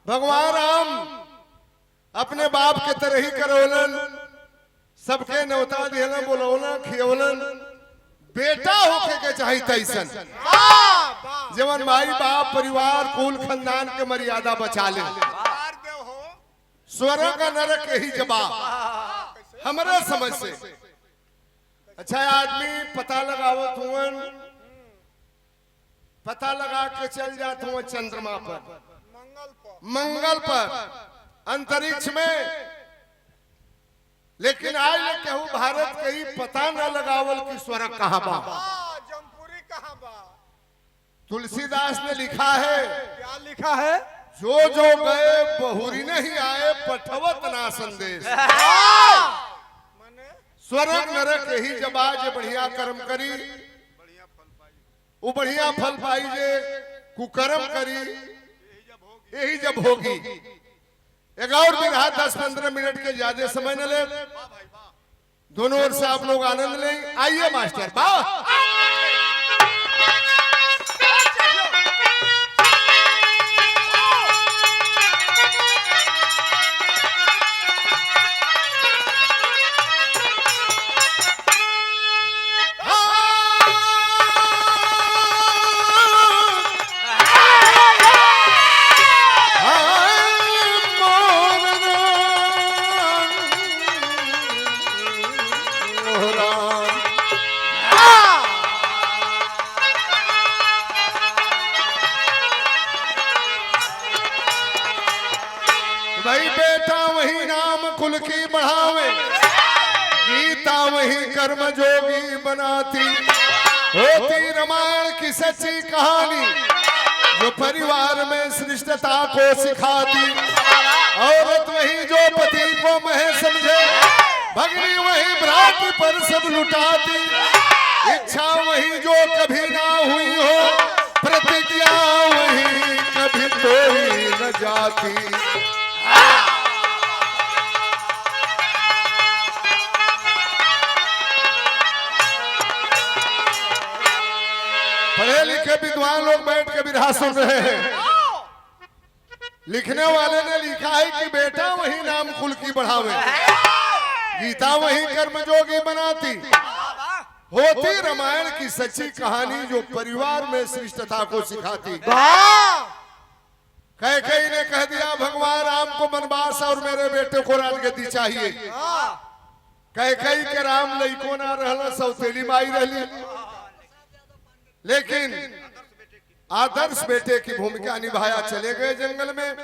भगवान राम अपने बाप के तरह ही करोलन, सबके न्योता दिहलन, बोलौलन, खियौलन। बेटा होके के चाही तैसन जवन माई बाप परिवार कुल खानदान के मर्यादा बचा ले। स्वर्ग का नरक यही जवाब हमारा समझ से। अच्छा आदमी पता लगावत हुवन, पता लगा के चल जाते हुए चंद्रमा पर, मंगल पर, अंतरिक्ष में, लेकिन आज कहूँ भारत के ही पता न लगावल कि स्वर्ग कहाँ बा, जमपुरी कहाँ बा। तुलसीदास ने लिखा है, क्या लिखा है? जो जो गए बहुरी नहीं आए, पठवत ना संदेश। स्वर्ग नरक यही जब आज बढ़िया कर्म करी वो बढ़िया फल पाई, जे कुकर्म करी यही जब होगी। एक और बिरहा 10-15 मिनट के ज्यादा समय न ले, दोनों ओर से आप लोग आनंद लें। आइए मास्टर वाह। भाई बेटा वही नाम कुल की बढ़ावे, गीता वही कर्म जोगी बनाती, होती रामायण की सच्ची कहानी जो परिवार में श्रेष्ठता को सिखाती। औरत वही जो पति को मह समझे, भगनी वही भ्रात पर सब लुटाती। इच्छा वही जो कभी ना हुई हो, प्रतिज्ञा वही कभी तोड़ी न जाती। पढ़े लिखे विद्वान लोग बैठ के बिरहा सुन रहे हैं। लिखने वाले ने लिखा है कि बेटा वही नाम कुल की बढ़ावे, गीता वही कर्म जोगी बनाती, होती रामायण की सच्ची कहानी जो परिवार में श्रेष्ठता को सिखाती। कैकेयी ने कह दिया भगवान राम को वनवास और मेरे बेटे को राजगद्दी चाहिए। कैकेयी के राम लइको ना रहला, सौतेली माई रहली, लेकिन आदर्श बेटे की भूमिका निभाया। चले गए जंगल में,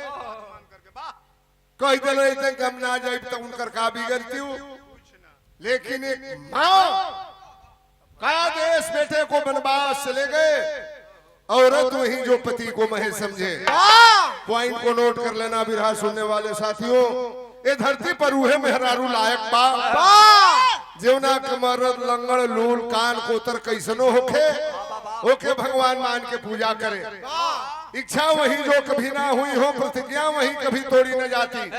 कह दिल कि हम ना जाए तो उनकर का बिगड़ती हूँ, लेकिन एक माँ का देश बेटे को वनवास चले गए। औरत वही जो पति को महे समझे। पॉइंट को नोट कर लेना बिरहा सुनने वाले साथियों, ये धरती पर उहे मेहरारू लायक बा जेवना कमर लंगड़ लूल कान कोतर कैसनो होखे, ओके भगवान मान के पूजा करे। इच्छा वही जो कभी ना हुई हो, प्रतिज्ञा वही कभी तोड़ी न जाती।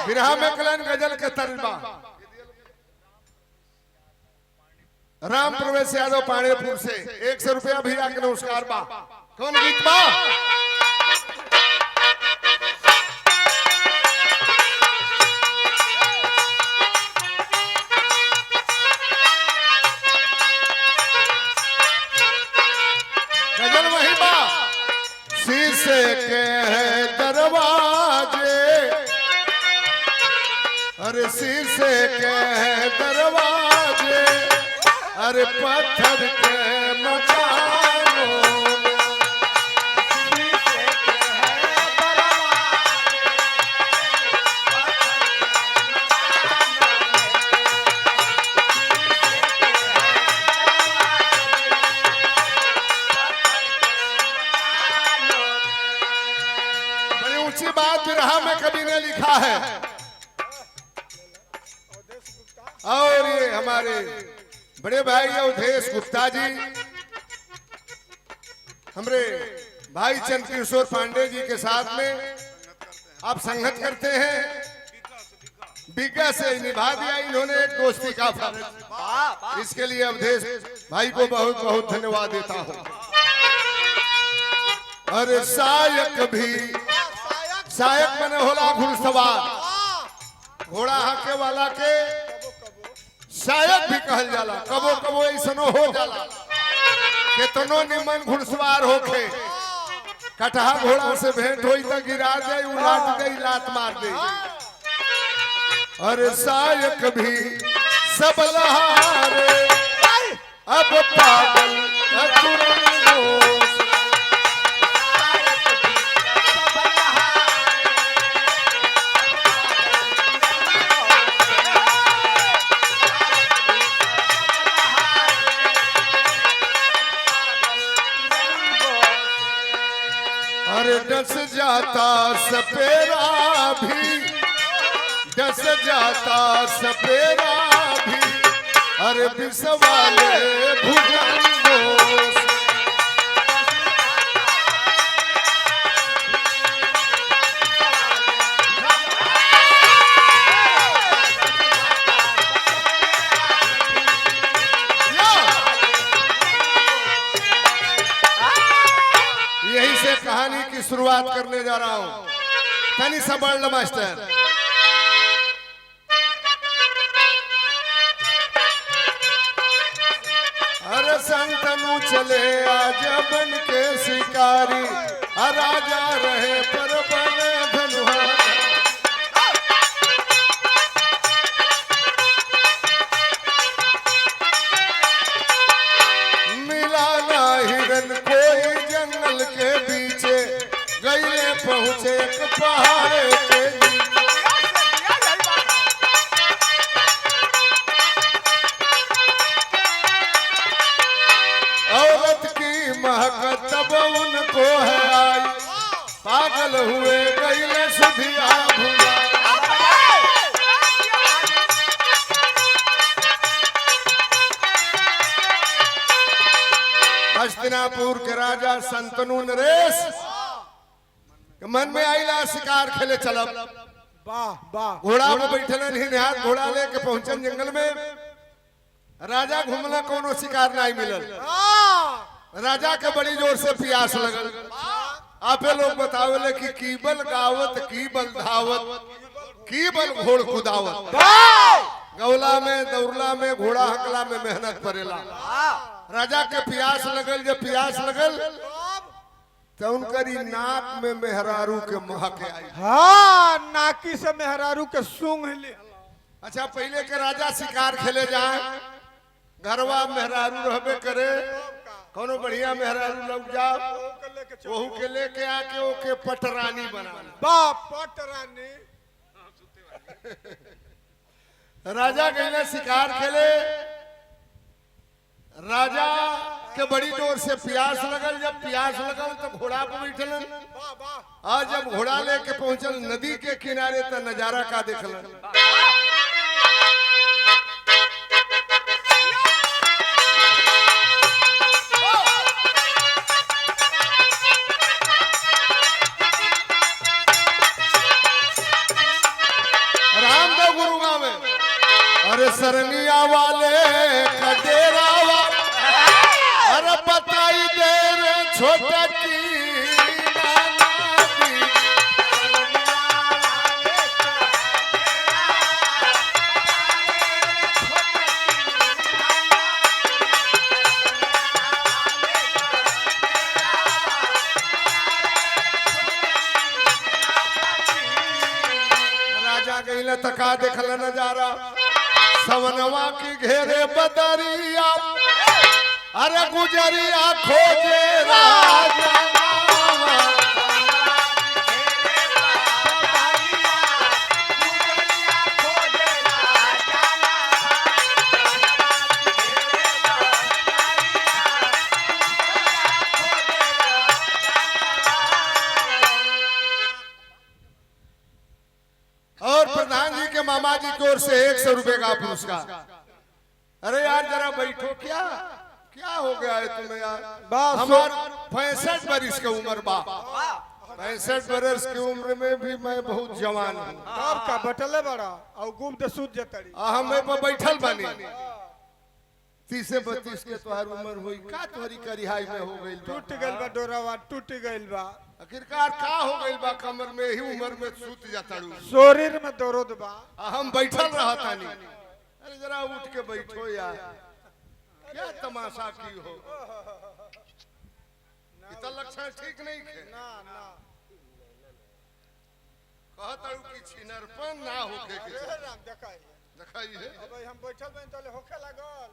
बिरहा में कलन गजल के तर्जमा राम प्रवेश यादव पाणेपुर से 100 रुपया भैया के नमस्कार बा। कौन गीत बा? गजल वही बा। शीशे के है दरवाजे, अरे शीशे के है दरवाजे, अरे पत्थर के मकानों में, शीशे के है दरवाजे, बड़ी ऊंची बात बिरहा में कवि ने लिखा है। और ये हमारे बड़े भाई अवधेश गुप्ता जी, हमारे भाई चंद्रकिशोर पांडे जी के साथ में आप संगत करते हैं। बिगा से निभा दिया इन्होंने एक दोस्ती का फर्ज। इसके लिए अवधेश भाई को बहुत बहुत धन्यवाद देता हूं। अरे सायक भी सायक मने होला घुड़सवार, घोड़ा हाके वाला के सायक भी कहल जाला। कबो कबो ऐसनो हो जाला केतनो निमन घुड़सवार होखे, कटहा घोड़ा से भेंट होई त गिरा जाई, उलाट गई, लात मार दे। अरे सायक भी सब लहारे, अब पागल अतुरंगों। अरे डस जाता सपेरा भी, डस जाता सपेरा भी, अरे बिसवाले भुजंगों। यही से कहानी की शुरुआत करने जा रहा हूं। तनी सबल मास्टर। अरे संतनु चले आज बन के शिकारी, राजा रहे पर बन धनुहा। मिला ना हिरन कोई जंगल के बीचे, गईले पहुंचे एक पहाड़ के नीचे। औरत की महक तब उनको है आई, पागल हुए गईले सुधिया भुला। हस्तिनापुर के राजा संतनु नरेश के मन में आईला शिकार खेले चलब। वाह वाह। घोड़ा पे बैठलन ही निहार, घोड़ा लेके पहुंचन जंगल में। राजा घूमला कोनो शिकार नहीं मिलल। राजा के बड़ी जोर से प्यास लगल। आपे लोग बतावेले कि कीबल गावत कीबल धावत, कीबल घोड़ कुदावत। गौला में दौड़ला में घोड़ा हकला में मेहनत पड़ेला। राजा के प्यास लगल, जब प्यास लगल तो उनकरी नाक में मेहरारू के महक आई। हाँ, नाकी से मेहरारू के सूंघ ले। अच्छा, पहले के राजा शिकार खेले जाए, घरवा मेहरारू रहबे करे, कोनो बढ़िया मेहरारू लग जाओ, वहू के लेके आके ओके पटरानी बना। वाह, पटरानी। राजा गए शिकार खेले। राजा के बड़ी जोर से प्यास लगल। जब प्यास लगल तो घोड़ा पे बैठलन। आज जब घोड़ा लेके पहुंचल नदी के किनारे तो नजारा का देखलन। रामदेव गुरु गाँव में अरे सरनिया वाले कडेरा, अरे बताई दे रे छोटा की नाना दी। राजा गईला तका देखल नजारा, सवनवा की घेरे बदरिया, अरे गुजरिया खोजे राजा। और प्रधान जी के मामा जी की ओर से 100 रुपए का पुरस्कार। अरे यार जरा बैठो, क्या क्या हो गया है तुम्हें यार? हमार 65 बरिस के उम्र बा। 65 बरस की उम्र में भी मैं बहुत जवान हूँ। कब का बटले बड़ा और गुम सूझ जतड़ी। हम बैठल बनी 30 से 32 के तोहार उम्र हुई का, तोहरी करिहाई में हो गई। टूट गइल बा डोरावा, टूट गइल बा। आखिरकार का हो गइल बा कमर में ही उम्र में सूत जाता रू शरीर में दर्द बा। हम बैठल रहा तानी अरे जरा उठ के बैठो यार क्या तमाशा की हो इतना लक्षण ठीक नहीं है ना ना कहता कि छिनरपन ना होके के राम देखाई दिखाई है अब हम बैठल बन तले होखे लागल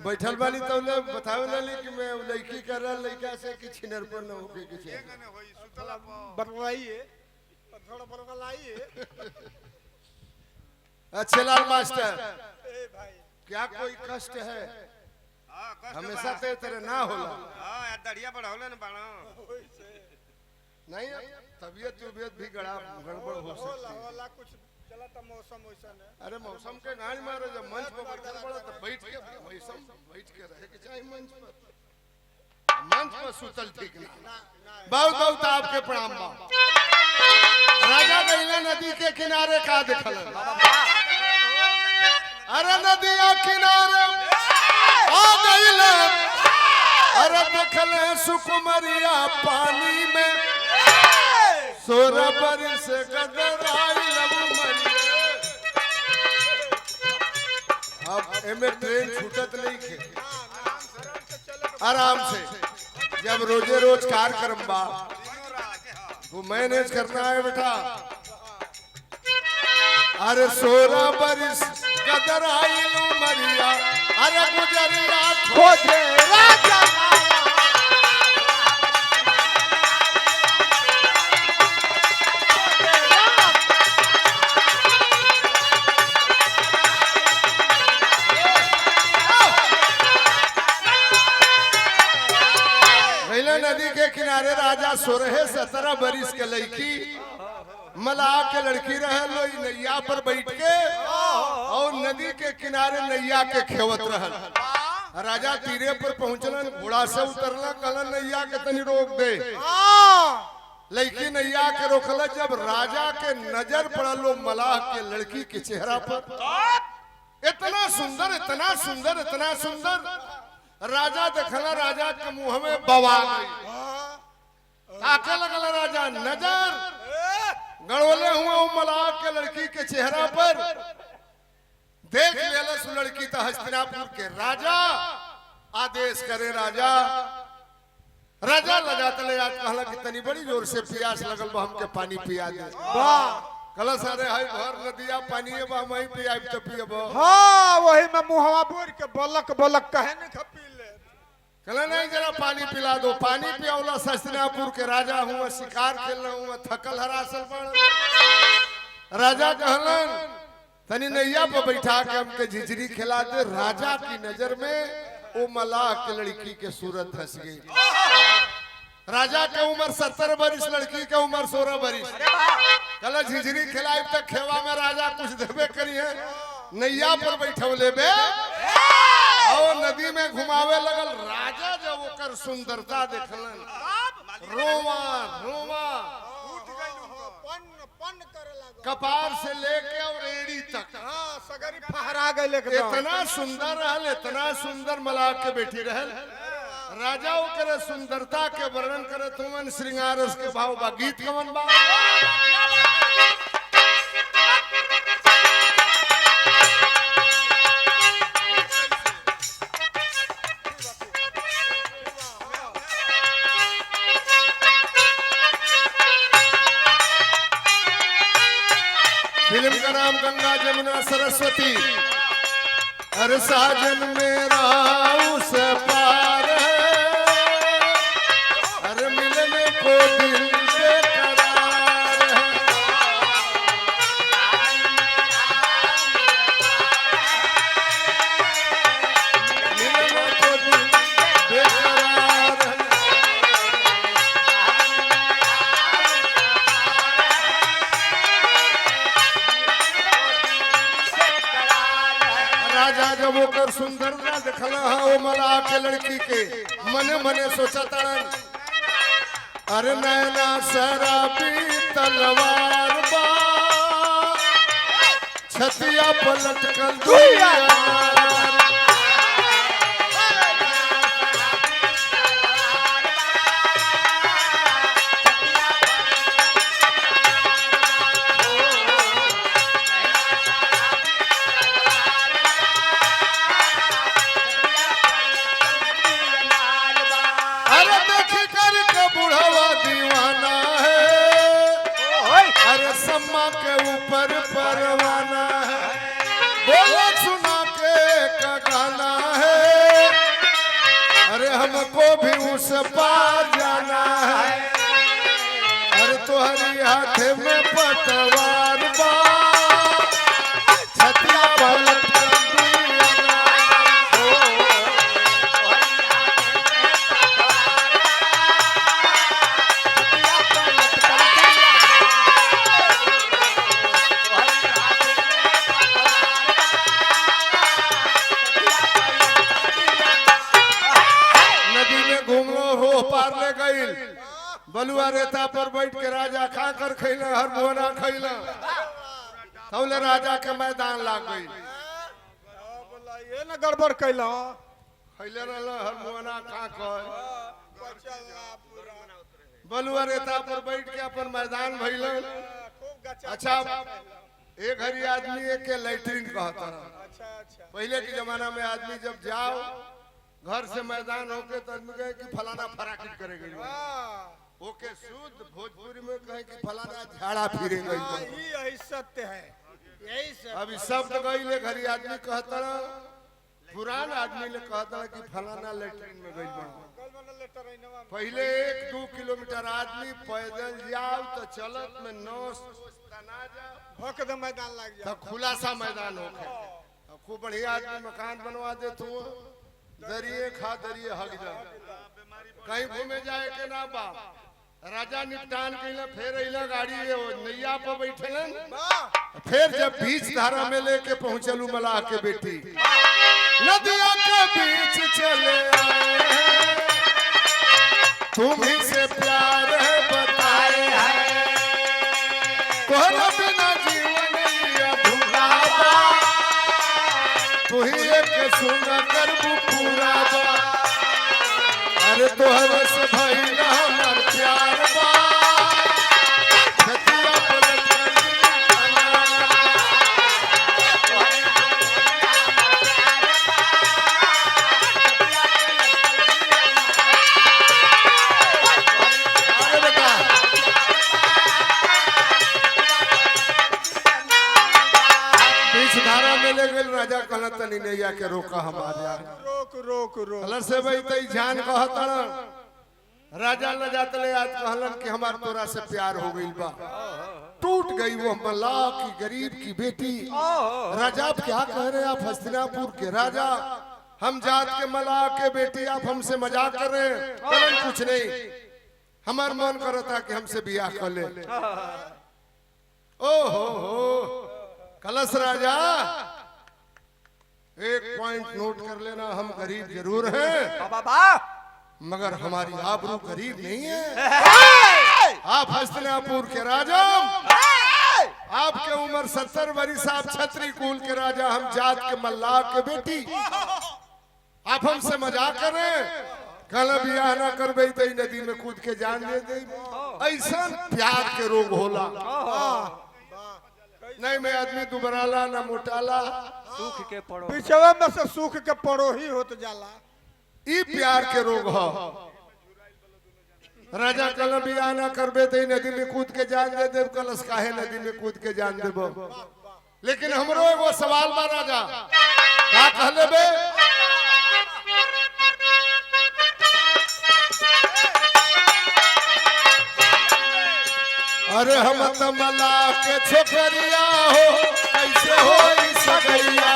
बैठल वाली तो ले बतावे ले कि मैं लड़की कर रहा लड़का से कि छिनरपन ना होके के ये गने होई सुतला प बरवाइए थोड़ा बरगलाइए। अच्छे लाल मास्टर ए भाई क्या कोई कष्ट है हां कष्ट हमेशा ते तेरे ना होला हां यार दड़िया बढ़ौले न बाणो ओइसे नहीं तबीयत भी गड़बड़ हो सकती है होला कुछ चला त मौसम वैसन है। अरे मौसम के गाड़ी मारो जब मंच पर बैठल पड़ा तो बैठ के मौसम बैठ के रहे के चाहिए मंच पर सुतल ठीक नहीं बहुत बहुत आपके प्रणाम बा राजा गैला नदी के किनारे का देखल अरे नदिया किनारे आ गइले अरे देखल सुकुमरिया पानी में 16 बरिस गदराई अब एमे ट्रेन छूटत नहीं के आराम से जब रोजे रोज कार्यक्रम बा वो मैनेज करना है बेटा अरे 16 बरिस गदराई मरिया अरे गुजरिया खोजे राजा नदी के किनारे राजा 16-17 बरिस के लड़की मलाह के लड़की रहे लोई नैया पर बैठ के और नदी के किनारे नैया के खेवत रहल राजा तीरे पर पहुंचलन घोड़ा से उतरला कहलन नैया के तनी रोक दे लड़की नैया के रोकल जब राजा के नजर पड़लो मलाह के लड़की के चेहरा पर इतना सुंदर इतना सुंदर इतना सुंदर राजा देखला राजा के मुंह में बवा गई ताके लगल राजा नजर गड़वले हुए मलाह के लड़की के चेहरा पर देख लेलस लड़की तो हस्तिनापुर के राजा आदेश करे राजा राजा लगाते ले जात कहला कि तनी बड़ी जोर से प्यास लगल बा हमके पानी पिया दे कहला सारे हाय भर नदिया पानी बा मैं पियाब तो पियब हां वही में मुहवा बोर के बलक बलक कहे न खपी ले कहला नहीं जरा पानी पिला दो पानी पियावला हस्तिनापुर के राजा हुआ शिकार खेलना हुआ थकल हरासल पड़ राजा कहलन तनी नैया पर बैठा के हमके झिझरी खिला दे राजा की नजर में वो मलाह के लड़की के सूरत हंस गई राजा के उम्र 70 बरिस लड़की के उम्र 16 बरिस कहला झिझरी खिलाई तक खेवा में राजा कुछ देबे करी है नैया पर बैठवले बे और नदी में घुमावे लगल राजा जब ओकर सुंदरता देखलन रोवा रोवा उठ गइल पन करे लागल कपार से लेके और एड़ी तक हां सगरी फहरा गइल एकदम इतना सुंदर मलाह के बेटी रहल राजा ओकर सुंदरता के वर्णन करे तुमन श्रृंगार रस के भाव बा गीत कवन बा फिल्म का नाम गंगा जमुना सरस्वती हर साजन मेरा उस पार है हर मिलने को दिल बेकरार है मिलने को दिल बेकरार है राजा जब ओकर सुंदरता देखला वो मलाह के लड़की के मने मने सोचता अरे नैना शराबी तलवार बा छतिया पलट कर दुनिया अरे सम्मा के ऊपर परवाना है, बोलो सुना के का गाना है, अरे हमको भी उस पार जाना है, अरे तुम्हारी हाथ में पतवार बा, छतिया पलट कर दिया। नदी में घूमलो हो पार ले गईल, बलुआ रेता पर बैठ के राजा खा कर खैला, हर मोहना खैला, तौले राजा के मैदान लाग गई। बोला ये न गड़बड़ कैला खैले रहल हर मोहना खा कर बलुआ रेता पर बैठ के अपन मैदान भइल। अच्छा एक घड़ी आदमी के लैट्रिन कहता, पहले के जमाना में आदमी जब जाओ घर से मैदान होके तो आदमी कहे कि फलाना फराकिट करे गई, ओके शुद्ध भोजपुरी में कहे कि फलाना झाड़ा फिरे गई। यही सत्य है, यही सत्य। अभी शब्द गई घड़ी आदमी कहता, पुरान आदमी ने कहता कि फलाना लैट्रिन में गई। पहले 1-2 किलोमीटर आदमी पैदल जाओ तो चलत में 9 भक दे मैदान लग तो खुला सा मैदान होके खूब बढ़िया आदमी मकान बनवा दे, तू दरिये खा दरिये हक जा, कहीं घूमे जाए के ना बा। राजा निपटान कैला, फिर अला गाड़ी नैया पर बैठलन, फिर जब बीच धारा में लेके पहुंचलू मलाह के बेटी, नदिया के बीच चले आए, तुम्ही से प्यार है बताए है, तोहरा बिना जीवन अधूरा बा, तू ही एक सुन कर पूरा बा, अरे तोहरे से भइला हमर प्यार बा, छतिया पलट कर धारा में ले गए। राजा कहला तनी नैया के रोका हमारे रोक रोक रोक कलर से भाई तई जान कहता राजा न जात ले आज कहलन कि हमार तोरा से प्यार हो गई बा, टूट गई वो मल्लाह की गरीब की बेटी। राजा आप क्या कह रहे हैं, आप हस्तिनापुर के राजा, हम जात के मल्लाह के बेटी, आप हमसे मजाक कर रहे हैं। कहलन कुछ नहीं, हमार मन करता कि हमसे बियाह कर ले। ओ हो कलश राजा एक पॉइंट नोट कर लेना, हम गरीब जरूर हैं मगर हमारी आबरू गरीब नहीं है। आप हस्तिनापुर के राजा, आपके उम्र 70 वर्ष, आप छत्री कुल के राजा, हम जात के मल्लाह के बेटी, आप हमसे मजाक कर रहे हैं। कल बियाह ना करबे तो नदी में कूद के जान दे दे। ऐसा प्यार के रोग होला नहीं, मैं आदमी दुबराला ना मोटाला, सूख के पड़ो, पिछवा में से सूख के पड़ो ही होत जाला। ई प्यार के रोग हो। राजा कल बियाह ना करबे तो नदी में कूद के जान दे देव। कलश काहे नदी में कूद के जान देब। लेकिन हमरो एगो सवाल बा राजा, का कहले बे? अरे हम तमला के छोकरिया हो, कैसे हो सगैया,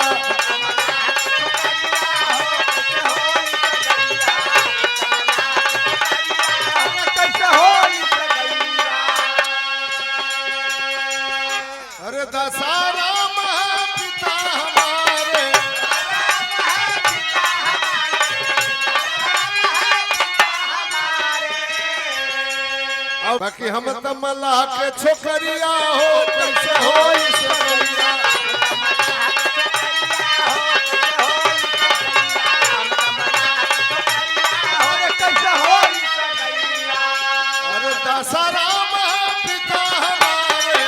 अरे दशहरा पिता हमारे, बाकी हम तमला के छोकरिया हो, कैसे हो सगैया, अरे दशहरा पिता हमारे,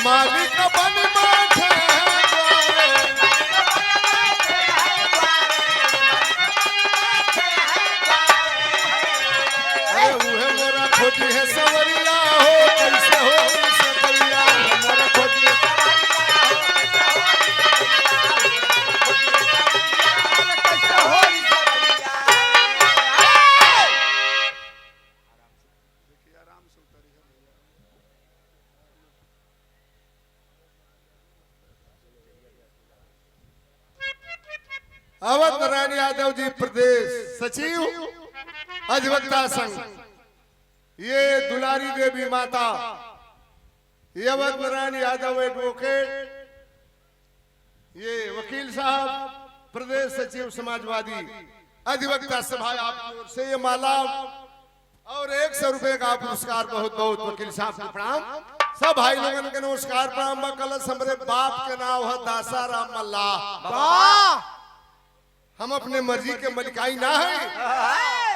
मालिक बन बैठे हैं द्वारे, खोजी है सवरिया हो कैसे हो सवरिया हमर खोजी अवध नारायण यादव जी प्रदेश सचिव अधिवक्ता संघ, ये दुलारी देवी माता, ये अवध नारायण यादव एडवोकेट, ये वकील साहब प्रदेश सचिव समाजवादी अधिवक्ता सभा, आपकी ओर से ये माला और 100 रुपए का पुरस्कार बहुत बहुत वकील साहब को प्रणाम। सब भाई लोगन के नमस्कार प्रणाम। कलश हमरे बाप के नाम है दासा राम मल्ला। हम अपने मर्जी के मलिकाई ना है,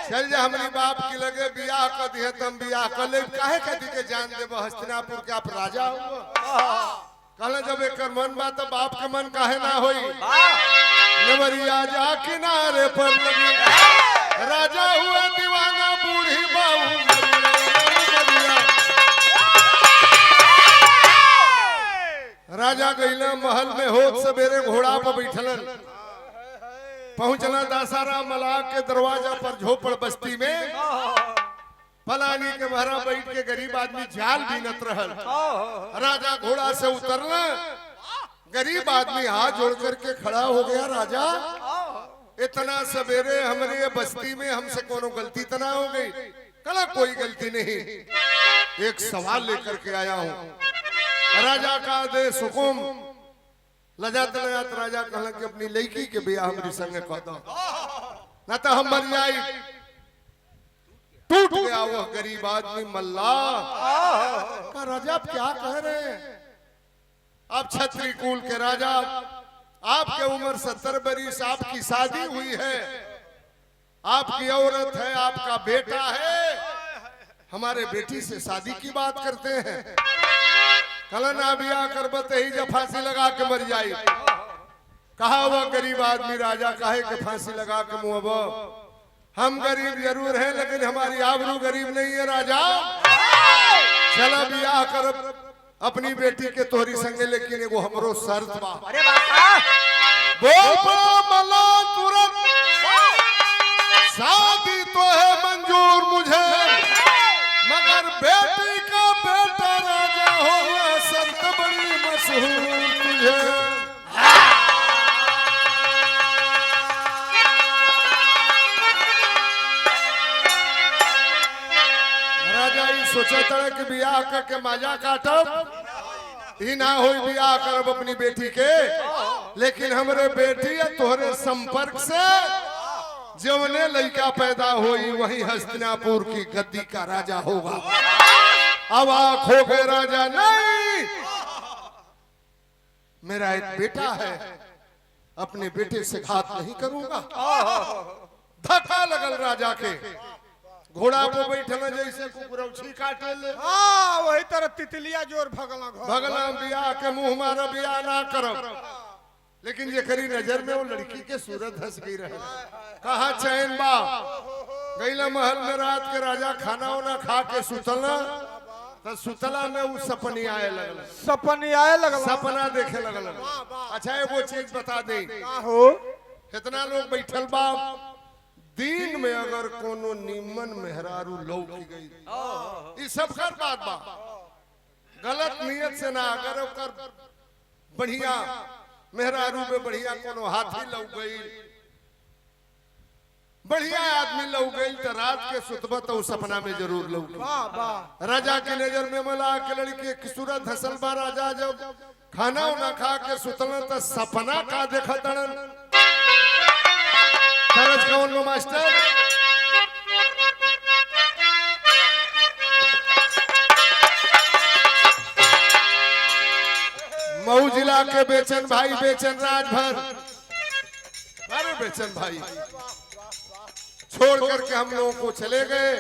चल जा हमारी बाप की लगे बियाह कर दिए तम बियाह कर ले, काहे कदी के जान देव हस्तिनापुर के आप राजा हुआ। कहले जब एक मन बा तो बाप के मन काहे ना होई। नवरिया जा किनारे पर लगी राजा हुआ दीवाना बूढ़ी बाबू राजा गईला महल में होत सवेरे घोड़ा पर बैठलन, पहुंचना दासाराम मलाक के दरवाजा पर झोपड़ बस्ती में फलानी के महरा बैठ के गरीब आदमी जाल बीनत रहल। राजा घोड़ा से उतरना, गरीब आदमी हाथ जोड़ करके खड़ा हो गया। राजा इतना सवेरे हमारे बस्ती में हमसे कोनो गलती तना हो गई? कला कोई गलती नहीं, एक सवाल लेकर के आया हूँ। राजा का आदेश हुकुम। लजात लजात राजा कहला कि अपनी लड़की के बियाह हमारी संगे कह दो, ना तो हम मर जाई। टूट गया वह गरीब आदमी मल्ला। का राजा आप क्या कह रहे हैं? आप क्षत्रिय कुल के राजा, आपके उम्र 70 बरिस, आपकी शादी हुई है, आपकी औरत है, आपका बेटा है, हमारे बेटी से शादी की बात करते हैं। कल ना बिया करबत ही जब फांसी लगा के मर जाई। कहा वह गरीब आदमी राजा काहे के फांसी लगा के मुँह, हम गरीब जरूर हैं लेकिन हमारी आबरू गरीब नहीं है। राजा चला बियाह कर अपनी बेटी के तोहरी संगे, लेकिन एगो हमरो शर्त बा। बोल मला तुरंत शादी तो है मंजूर मुझे, मगर बेटी का बेटा राजा होगा शर्त बड़ी मशहूर तुझे। राजा ही सोचा कि बियाह करके मजा काटब ही ना हो, बियाह करब अपनी बेटी के, लेकिन हमरे बेटी है तोहरे संपर्क से जवने लड़का पैदा हुई वही हस्तिनापुर की गद्दी का राजा होगा। अब आंख हो गए राजा, नहीं मेरा एक बेटा है, अपने बेटे से घात नहीं करूंगा। धक्का लगल राजा के, घोड़ा पे बैठना जैसे कुकुरौछी काटे ले। वही तरह तितलिया जोर भगला भगला बियाह के मुंह मारा बियाह ना करब, लेकिन ये करी नजर में वो लड़की के सूरत धस गई रहे। कहा चैन बा गईला महल में रात के राजा खाना वाना खा के सुतला, तो सुतला में वो सपनी आए लगल, सपना देखे लगल। अच्छा वो चीज बता दे, कितना लोग बैठल बा, दिन में अगर कोनो नीमन मेहरारू लौकी गई, इस सब कर बात बा, गलत नियत से ना, अगर ओकर बढ़िया मेहरारू में बढ़िया कोनो हाथी लौक गई, बढ़िया आदमी लौक गई, तो रात के सुतबा तो सपना में जरूर लौक। राजा की नजर में मला के लड़की की सूरत हसल बा। राजा जब खाना उना खा के सुतल तो सपना का देखा तड़न। तरज कौन लो मास्टर? मऊ जिला के बेचन भाई, बेचन राजभर, अरे बेचन भाई छोड़ करके हम लोगों को चले गए।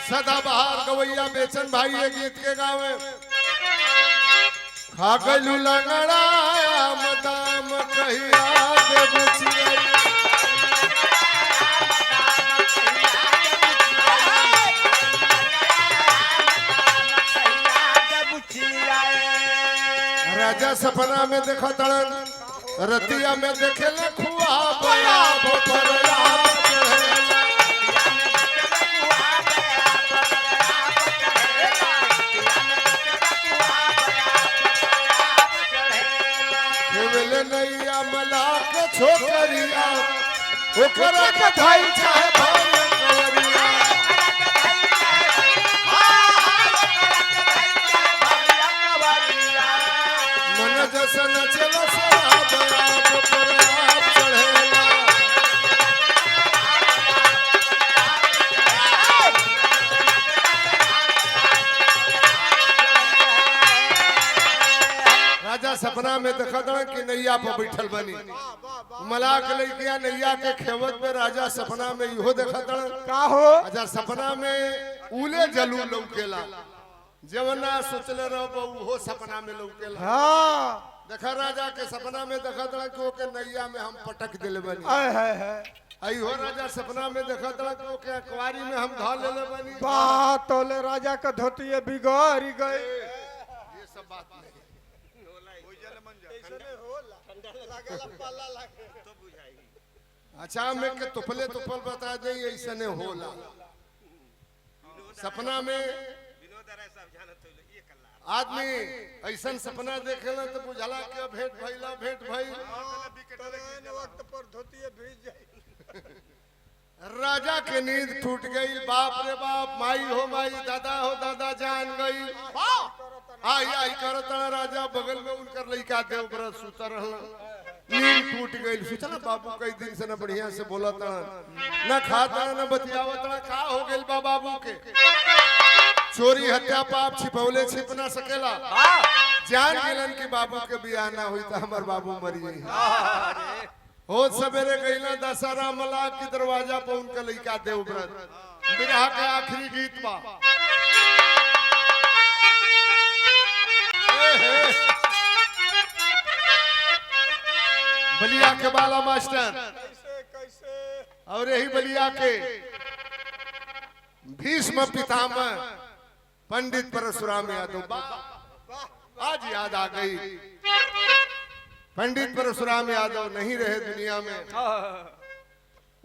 सदाबहार गवैया बेचन भाई ये गीत के गावे, खा गलू लंगड़ा मदाम कहिया के बुचिया, राजा सपना में देखा तड़न रतिया में देखे ले खुआ बया बोपरया खेवले नैया मला के छोकरिया ओकरा के धाई चाहे भाव कवरिया मन जैसे नचला सरा बया बोपरया चढ़ेला राजा सपना में देखा था कि नैया पर बैठल बनी मलाक लइकिया नैया के खेवत में राजा सपना में इहो देखा था का हो राजा सपना में उले जलू लौकेला जवना सोचले रहो वो सपना में लौकेला हाँ देखा राजा के सपना में देखा था कि ओके नैया में हम पटक दिले बनी है इहो राजा सपना में देखा था कि ओके अखबारी में हम धा लेले बनी बात तोले राजा का धोतिए बिगड़ गए ये सब बात नहीं अच्छा में के तुपले तुपल बता दे ऐसा नहीं होला सपना में आदमी ऐसा सपना देखेला तो बुझला के भेंट भइल वक्त पर धोतिए भीज जाए राजा के नींद टूट गई बाप रे बाप माई हो दादा हो दादा जान गई आई करत राजा बगल में उनकर लइका देव व्रत सुत रहल नींद टूट गई सोचला बाबू कई दिन से न बढ़िया से बोला न खाता न बतियावत का हो गइल बा बाबू के चोरी हत्या पाप छिपौले छिप ना सकेला जान गेलन कि बाबू के बियाह ना हुई तो हमर बाबू मरी गई हो सवेरे गईला दशहरा मला के दरवाजा पर उनका लइका देव व्रत विवाह के आखिरी गीत बा बलिया के बाला मास्टर कैसे और यही बलिया के भीष्म पितामह पंडित परशुराम यादव आज याद आ गई पंडित परशुराम यादव नहीं रहे दुनिया में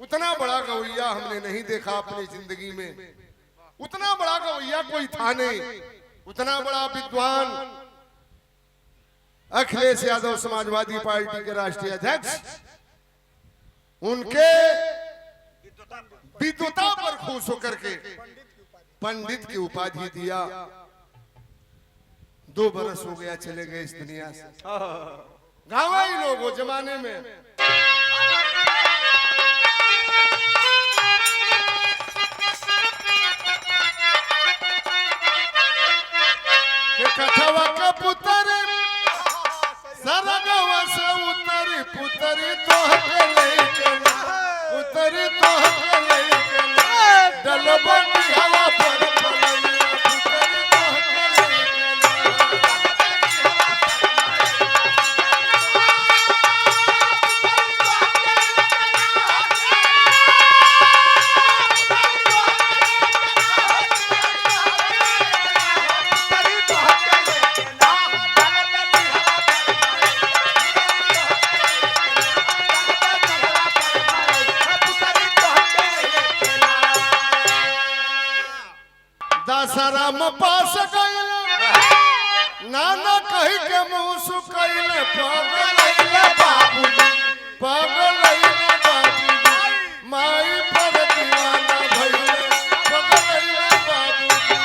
उतना बड़ा गवैया हमने नहीं देखा अपनी जिंदगी में उतना बड़ा गवैया कोई था नहीं उतना बड़ा विद्वान अखिलेश यादव समाजवादी पार्टी के राष्ट्रीय अध्यक्ष उनके विद्वता पर खुश होकर के पंडित की उपाधि दिया 2 बरस हो गया चले गए इस दुनिया से गांवाई लोग वो जमाने में के कथवा का पुत्र सरगवा से उतरी पुतरी तो पुतरी तो डलबंदी हवा पर पलैया पुतरी दशराम पास गइल नाना कही के मुंह सुकइल पगलैले बाबूजी माई पर दीवाना भइले पगलैले बाबूजी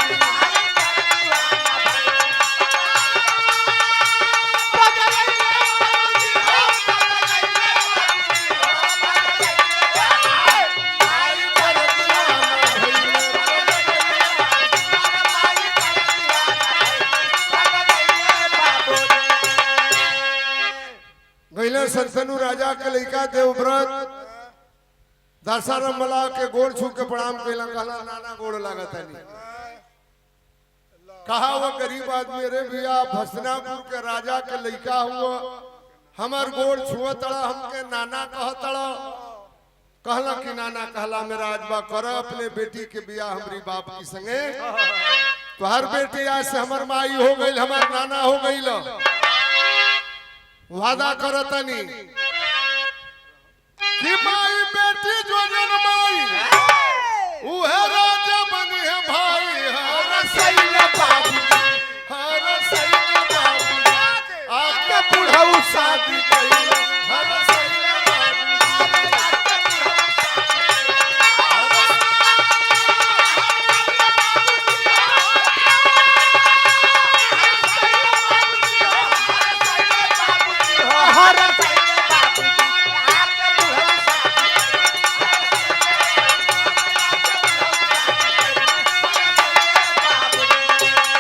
माई पर दीवाना भइले गइले संतनु राजा के लइका देवव्रत दशहरा मला के गोड़ छू के प्रणाम कैला कहला नाना गोड़ लागता नहीं कहा वो गरीब आदमी रे भैया भसनापुर के राजा के लइका हुआ हमार गोड़ छुआ तड़ा हमके नाना कह तड़ा कहला कि नाना कहला मेरा आजबा कर अपने बेटी के बियाह हमारी बाप की संगे तो हर बेटी आज से हमार माई हो गई हमार नाना हो गई वादा करतनी कि माई बेटी जो जन्माई उहे राजा बनी है भाई। हर सैया बाबू, हर सैया बाबू आपके बुढ़ऊ शादी कइला। हर सैया बाबू,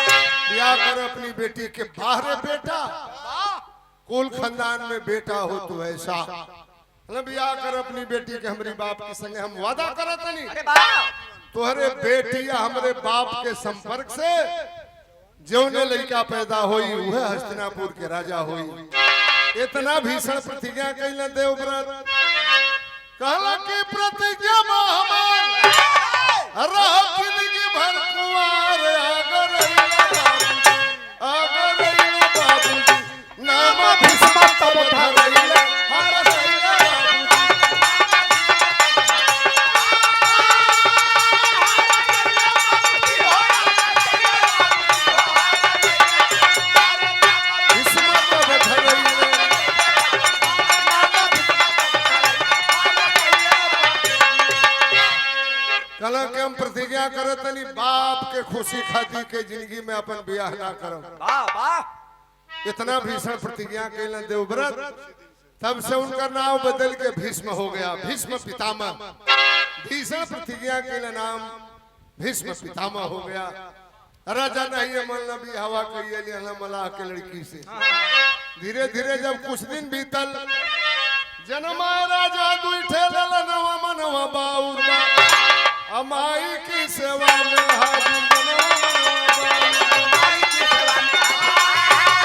अपनी बेटी के बाहर बेटा कुल खानदान में बेटा हो तो ऐसा बियाह कर अपनी बेटी के हमारी बाप के संगे हम वादा करत नहीं तोहरे बेटी या हमारे बाप के संपर्क से जौने लड़का पैदा होई वह हस्तिनापुर के राजा होई। इतना भीषण प्रतिज्ञा कैला देवव्रत कहला कि प्रतिज्ञा में हमार रह जिंदगी भर कुंवार अगर बाबूजी नाम भीष्म तब धरैला। हर सैया भीष्म तब धरैला। कला के हम प्रतिज्ञा करत नहीं बाप के खुशी खातिर के जिंदगी में अपन ब्याह ना करब। इतना भीषण प्रतिज्ञा कैलन देवव्रत तब से उनका नाम बदल के भीष्म हो गया, भीष्म पितामह। भीषण प्रतिज्ञा कैलन नाम भीष्म पितामह हो गया। राजा नहीं अमल नबी हवा कहिए मलाह के लड़की से। धीरे धीरे जब कुछ दिन बीतल जन्मा राजा दुई ठेला नवा मनवा बाउर अमाई की सेवा में हाजिर बनवा अमाई की सेवा में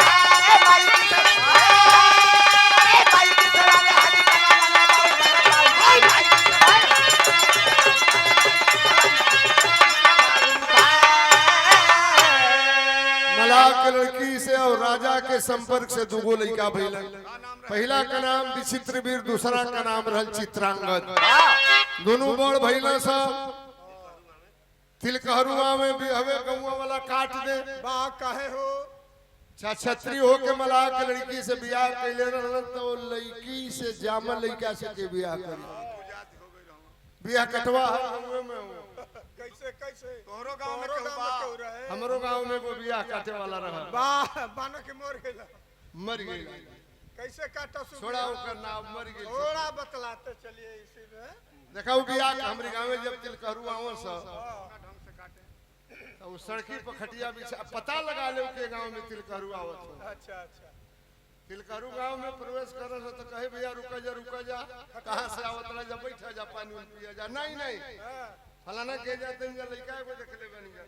मलाह के लड़की से और राजा के संपर्क से दुगो लड़का भइलन। पहला का नाम विचित्रवीर, दूसरा का नाम रहल चित्रांगद। दोनों बड़ भइला सब तिलकहरुआ में भी हवे गौवा वाला काट दे बा कहे हो छत्री हो के मलाह के लड़की से बियाह कैले रहलन तो लड़की से जामल लड़का से के बियाह करी बियाह कटवा हुए में कैसे कैसे तोहरो गांव में केहू बा? रहे हमरो गांव में वो बियाह काटे वाला रहा वाह बानो के मोर गेला मर गई। कैसे काटा सु छोड़ा ओकर नाम मर गई। थोड़ा बतलाते चलिए इसी में देखा बियाह हमरे गांव में जब तिलकहरुआ आवल स तो सड़की पर खटिया बिछा पता लगा ले के गांव में तिलकहरुआ आवत हो। अच्छा अच्छा तिलकहरु गांव में प्रवेश करल तो कहे भैया रुका जा कहां से आवत रहा जब बैठा जा पानी पिया जा नहीं नहीं फलाना के जाते हैं लड़का को देख ले बन जा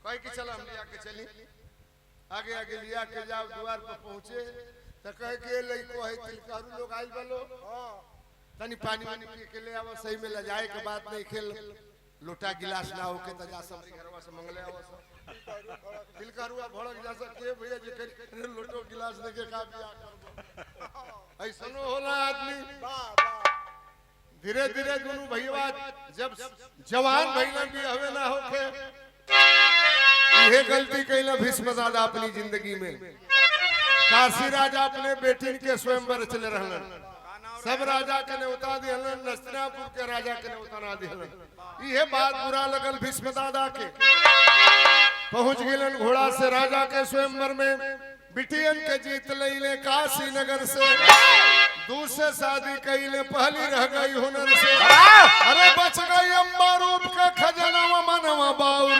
कहे कि चल हम लिया के चली आगे आगे लिया के जाओ द्वार पर पहुंचे तो कहे कि लड़को है तिलकहरु लोग आइल बलो तनी पानी वानी पी के ले आवो सही में ले जाए के बात नहीं खेल लोटा गिलास ना होके त जा सब घरवा से मंगले आवो सब तिलकहरुआ भड़क जा सके भैया जे लोटो गिलास देके का बियाह करबो ऐसनो होला आदमी। धीरे धीरे दोनों भैया जब जवान भइला भी हवे ना होके ये गलती कैला भीष्म दादा अपनी जिंदगी में। काशी राजा अपने बेटी के स्वयंवर चले रहलन सब राजा के न्योता दिहलन हस्तिनापुर के राजा के न्योता ना दिहलन। ये बात बुरा लगल भीष्म दादा के पहुंच गेलन घोड़ा से राजा के स्वयंवर में बिटियन के जीत लैले काशी नगर से दूसरे शादी कैले पहली रह गई हुनर से। अरे बच गई अम्बा रूप का खजनवा मनवा बाउर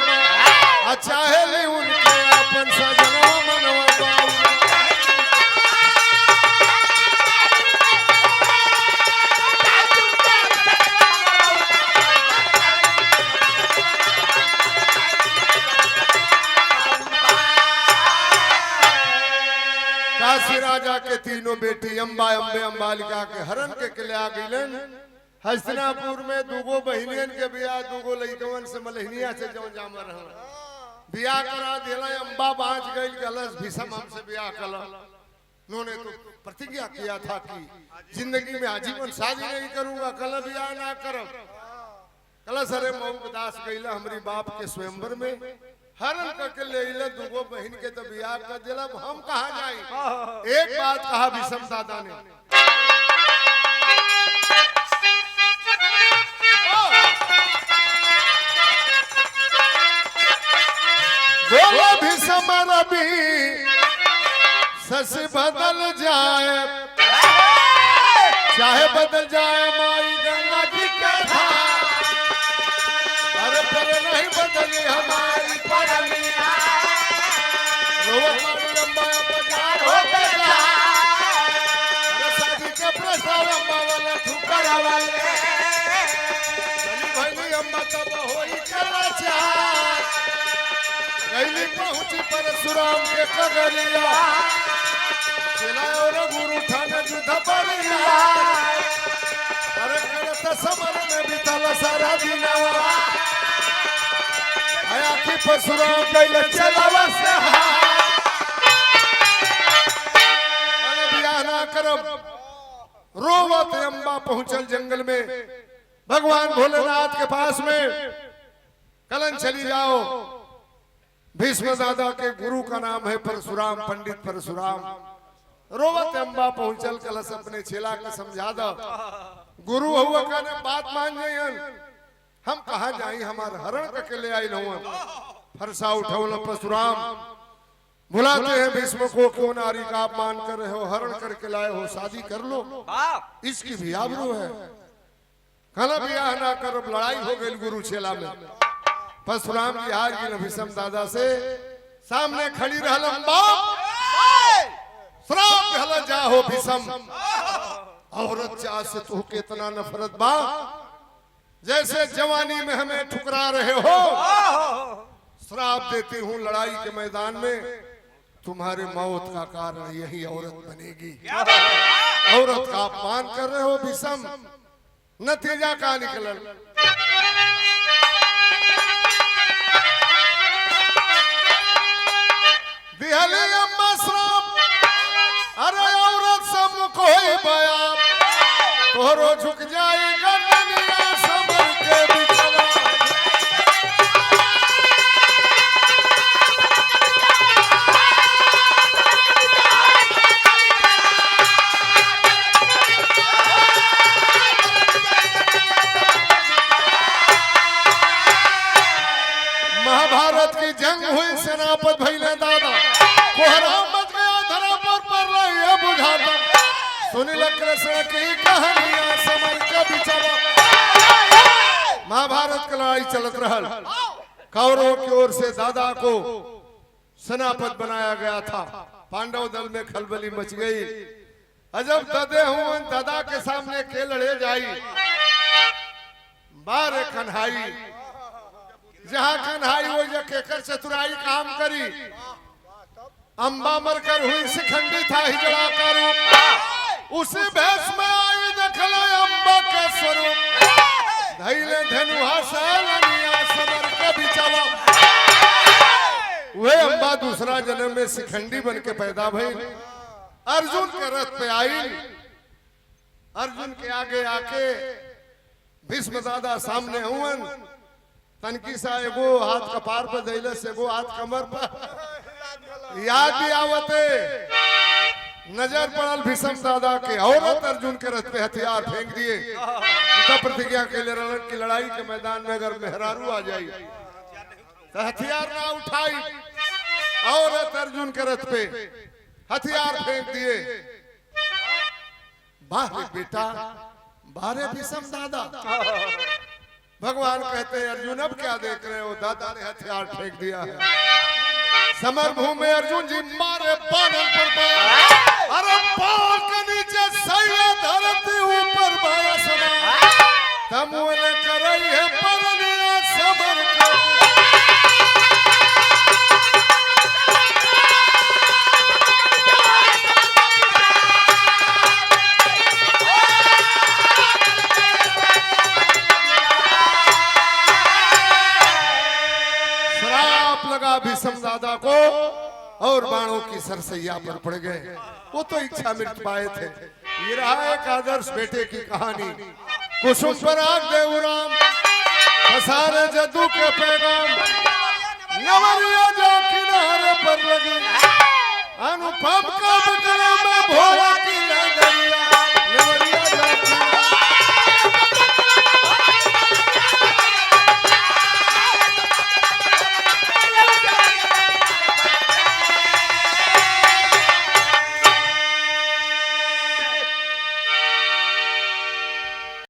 चाहे ली उनके अपन सजनवा मनवा बाउर। काशी राजा के तीनों बेटी अम्बा अम्बे अम्बालिका के हरण के किले आ गईलन। हस्तिनापुर में दूगो बहिनियन के बियाह दूगो लइकवन से मलहनिया से जौन जामा रहल बियाह करा दिला। अम्बा बाँच गई गलस भीषम हमसे बियाह कल उन्होंने तो प्रतिज्ञा किया था कि जिंदगी में आजीवन शादी नहीं करूंगा, कल ब्याह ना करब। कल सरे मऊ दास गईला हमारी बाप के स्वयंवर में हरण करके ले इला दुगो बहन के तो ब्याह कर दिला, हम कहाँ जाए। एक बात कहा विषम दादा ने, बोलो भीषम रवि सस बदल जाए, चाहे बदल जाए माई गंगा जी का धार, अरे पर नहीं बदली हमारी परनिया, रोहन लंबा बाजार हो गया, अरे शादी के प्रस्ताव अम्मा वाला ठुकर वाले, चली भैली अम्मा तब होई चला चार, गईली पहुंची परशुराम के कगरिया, चला और गुरु ठाने युद्ध बलिया, अरे करत समर में बिताला सारा दिनवा, आया कि परशुराम गईले चलावा से अरे ब्याह ना करब। रोवत अम्बा पहुंचल जंगल में भगवान भोलेनाथ के पास में, कलन चली जाओ। भीष्म दादा के गुरु का नाम है परशुराम, पंडित परशुराम। रोवत अम्बा पहुंचल कलश अपने छेला के समझा दो, गुरु हुआ कहने बात मान जाइए, हम कहा जाई, हमार हरण करके ले आई हुआ। फरसा उठौल परशुराम, बुलाते हैं भीष्म को, क्यों नारी का अपमान कर रहे हो, हरण करके लाए हो, शादी कर लो, इसकी भी आबरू है। कहला ब्याह ना करो, लड़ाई हो गई गुरु छेला में। परशुराम जी हार गए भीष्म दादा से, सामने खड़ी रहल अम्बा, श्राप कहला जा हो भीष्म, औरत चाह से तो कितना नफरत बा, जैसे जवानी में हमें ठुकरा रहे हो, श्राप देती हूँ लड़ाई के मैदान में तुम्हारे मौत का कारण यही औरत बनेगी। औरत का अपमान कर रहे हो भीष्म, नतीजा का निकलल। दिहली अम्मा श्राप, अरे औरत सम्मुख होई बया, तोहरो झुक जाई गर्दनिया समर के बिछवा। महाभारत की जंग हुई, सेनापति भइले दादा, कोहरा मच गया धरापुर पर रही बुझाता, सुनिल कृष्ण की कहानियां समर के बिछवा। महाभारत की लड़ाई चलत रहल, कौरवों की ओर से दादा को सेनापति बनाया गया था, पांडव दल में खलबली मच गई। अजब ददे हुए दादा के सामने के लड़े जाई, बारे कन्हाई, जहां कन्हाई वो केकर चतुराई काम करी। अम्बा मरकर हुई शिखंडी था हिजड़ा का रूप, उसी भेष में आई देखला अम्बा के स्वरूप, धैले धनुहा सैलनिया समर के बिछवा। वे अम्बा दूसरा जन्म में शिखंडी बन के पैदा भई, अर्जुन के रथ पे आई, अर्जुन के आगे आके भीष्म दादा सामने हुवन, तनकी सा एगो हाथ कपार पर दैले से एगो हाथ कमर पर, याद भी आवते नजर पड़ल भीष्म दादा के, औरत अर्जुन के रथ पे हथियार फेंक दिए। प्रतिज्ञा के लिए रण की लड़ाई के मैदान में अगर मेहरारू आ जाई तो हथियार ना उठाई, औरत अर्जुन के रथ पे हथियार फेंक दिए। बाहरे बेटा, बाहरे भीष्म दादा। भगवान कहते हैं अर्जुन अब क्या देख रहे हो, दादा ने हथियार फेंक दिया है। समर भूमि में अर्जुन जी मारे बानर पर, अरे पांव के नीचे सैया धरती ऊपर भाया सना, तमुने करई है परनिया समर को। भीष्म दादा को और बाणों की सरसैया पर पड़ गए। वो तो इच्छा मिट पाए थे। ये रहा एक आदर्श बेटे की कहानी। कुसुम पर आग देव राम, पसारे जदू के पैगाम, नवरिया जो किनारे पर लगी, अनुपम का बदला में भोला की नगरिया।